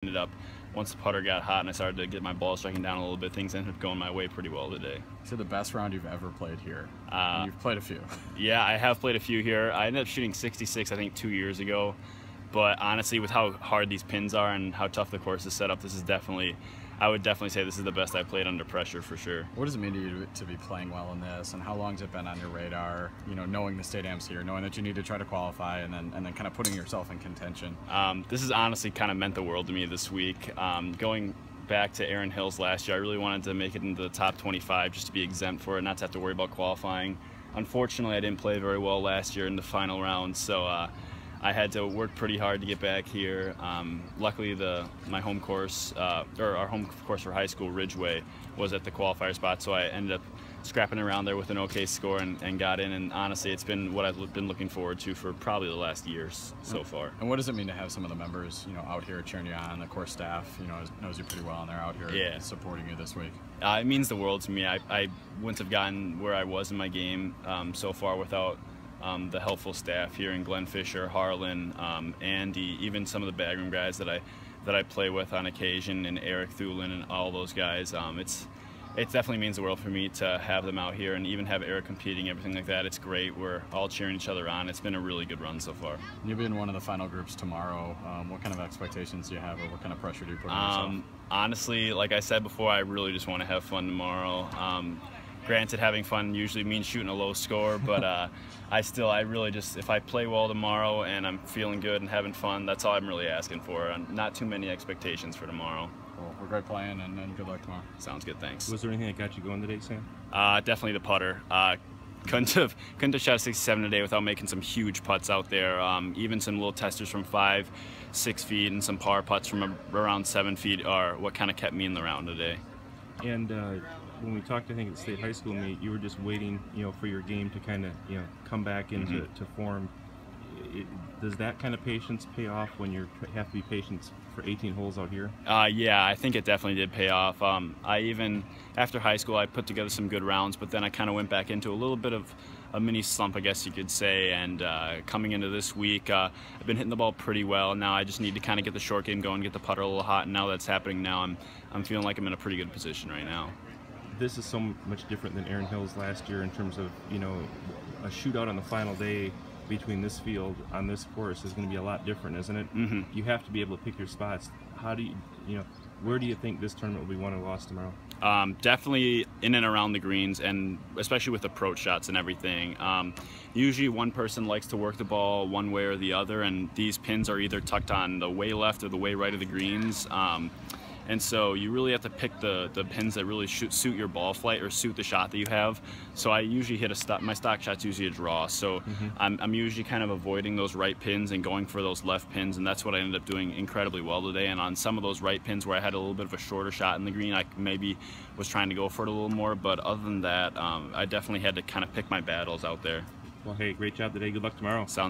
Ended up, once the putter got hot and I started to get my ball striking down a little bit, things ended up going my way pretty well today. So the best round you've ever played here? You've played a few. Yeah, I have played a few here. I ended up shooting 66, I think, 2 years ago. But honestly, with how hard these pins are and how tough the course is set up, this is definitely, I would definitely say this is the best I've played under pressure for sure. What does it mean to you to be playing well in this, and how long has it been on your radar? You know, knowing the stadium's here, knowing that you need to try to qualify, and then kind of putting yourself in contention. This has honestly kind of meant the world to me this week. Going back to Erin Hills last year, I really wanted to make it into the top 25 just to be exempt for it, not to have to worry about qualifying. Unfortunately, I didn't play very well last year in the final round, so I had to work pretty hard to get back here. Luckily, my home course, or our home course for high school, Ridgeway, was at the qualifier spot, so I ended up scrapping around there with an okay score and got in. And honestly, it's been what I've been looking forward to for probably the last years so far. And what does it mean to have some of the members, you know, out here cheering you on? The course staff, you know, knows you pretty well, and they're out here supporting you this week. It means the world to me. I wouldn't have gotten where I was in my game so far without the helpful staff here in Glenn Fisher, Harlan, Andy, even some of the backroom guys that I play with on occasion, and Eric Thulin and all those guys. It definitely means the world for me to have them out here, and even have Eric competing, everything like that. It's great. We're all cheering each other on. It's been a really good run so far. You'll be in one of the final groups tomorrow. What kind of expectations do you have, or what kind of pressure do you put on yourself? Honestly, like I said before, I really just want to have fun tomorrow. Granted, having fun usually means shooting a low score, but I really just, if I play well tomorrow and I'm feeling good and having fun, that's all I'm really asking for. Not too many expectations for tomorrow. Well, we're great playing, and good luck tomorrow. Sounds good, thanks. Was there anything that got you going today, Sam? Definitely the putter. Couldn't have shot a 67 today without making some huge putts out there. Even some little testers from 5, 6 feet, and some par putts from around 7 feet are what kind of kept me in the round today. And when we talked, I think at the state high school meet, you were just waiting, you know, for your game to kind of, you know, come back into to form. Does that kind of patience pay off when you have to be patient for 18 holes out here? Yeah, I think it definitely did pay off. After high school, I put together some good rounds, but then I kind of went back into a little bit of a mini slump, I guess you could say. And coming into this week, I've been hitting the ball pretty well. Now I just need to kind of get the short game going, get the putter a little hot, and now that's happening now. I'm feeling like I'm in a pretty good position right now. This is so much different than Erin Hills last year in terms of, you know, a shootout on the final day between this field on this course is going to be a lot different, isn't it? You have to be able to pick your spots. How do you know, where do you think this tournament will be won or lost tomorrow? Definitely in and around the greens, and especially with approach shots and everything. Usually one person likes to work the ball one way or the other, and these pins are either tucked on the way left or the way right of the greens. And so you really have to pick the pins that really suit your ball flight or suit the shot that you have. So I usually hit my stock shot's usually a draw. So I'm usually kind of avoiding those right pins and going for those left pins, and that's what I ended up doing incredibly well today. And on some of those right pins where I had a little bit of a shorter shot in the green, I maybe was trying to go for it a little more. But other than that, I definitely had to kind of pick my battles out there. Well, hey, great job today. Good luck tomorrow. Sounds